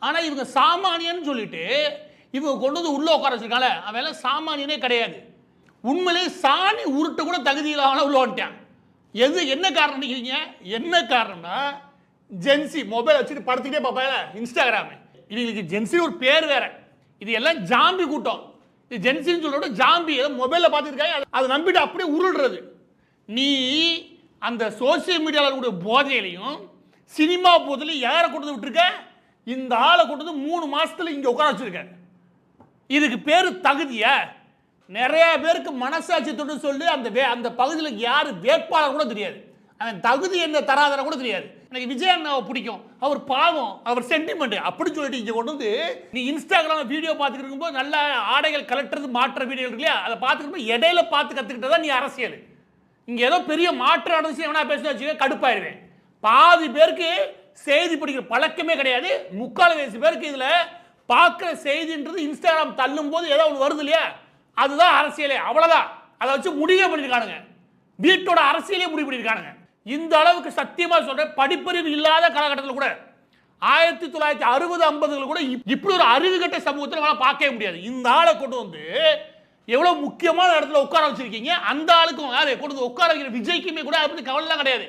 ஆனால் இவங்க சாமானியன்னு சொல்லிட்டு இவங்க கொண்டு வந்து உள்ளே உட்கார வச்சிருக்காங்க. அவன் சாமானியனே கிடையாது. உண்மையிலே சாணி உருட்டு கூட தகுதி இல்லாமல் உள்ள வந்துட்டான். என்ன காரணம் நினைக்கிறீங்க? என்ன காரணம்னா ஜென்சி மொபைல் வச்சுட்டு படுத்துக்கிட்டே பார்ப்பாங்க இன்ஸ்டாகிராமு. இவங்களுக்கு ஜென்சி ஒரு பேர் வேற. இது எல்லாம் ஜாம்பி கூட்டம். இது ஜென்சின்னு சொல்றோட ஜாம்பி ஏதோ மொபைலில் பார்த்துருக்காங்க, அதை நம்பிட்டு அப்படியே உருள்றது. நீ அந்த சோசியல் மீடியாவில் கூடிய போதையிலையும் சினிமா போதிலையும் யாரை கொண்டு விட்டுருக்க? இந்த ஆளை கொண்டு வந்து 3 மாசத்துல இங்கே உட்கார வச்சிருக்க. இதுக்கு பேர் தகுதியா? நிறைய பேருக்கு மனசாட்சி தொட்டு சொல்லி அந்த பகுதியில் யார் வேட்பாளர் கூட தெரியாது. அவன் தகுதி என்ன தராதர கூட தெரியாது. எனக்கு விஜய் அண்ணாவை பிடிக்கும், அவர் பாவம், அவர் சென்டிமெண்ட் அப்படி சொல்லிட்டு இங்கே கொண்டு வந்து நீ இன்ஸ்டாகிராம் வீடியோ பார்த்துட்டு இருக்கும்போது நல்ல ஆடைகள் கலெக்டர் மாற்ற வீடியோ இருக்கு இல்லையா, அதை பார்த்துக்கிட்டு இடையில பார்த்து கற்றுக்கிட்டதா நீ அரசியல். இங்கே ஏதோ பெரிய மாற்று அரசியல் எவனா பேச வச்சுக்க கடுப்பாயிருவேன். பாதி பேருக்கு செய்தி படிக்கிற பழக்கமே கிடையாது. 3/4 பேருக்கு இதில் பார்க்குற செய்தின்றது இன்ஸ்டாகிராம் தள்ளும் போது ஏதோ ஒன்று வருது இல்லையா, அதுதான் அரசியலே. அவ்வளோதான். அதை வச்சு முடிவே பண்ணியிருக்கானுங்க. வீட்டோட அரசியலே முடிவு பண்ணியிருக்கானுங்க. இந்த அளவுக்கு சத்தியமா சொல்றேன், படிப்பறிவு இல்லாத காலகட்டத்தில் கூட 1960-50 கூட இப்படி ஒரு அறிவு கட்ட சமூகத்தில் நம்மளால பார்க்கவே முடியாது. இந்த ஆளை கொண்டு வந்து எவ்வளவு முக்கியமான இடத்துல உட்கார வச்சிருக்கீங்க. அந்த ஆளுக்கும் கொண்டு வந்து உட்கார வைக்கிற விஜய்க்குமே கூட அதை பற்றி கவலைலாம் கிடையாது.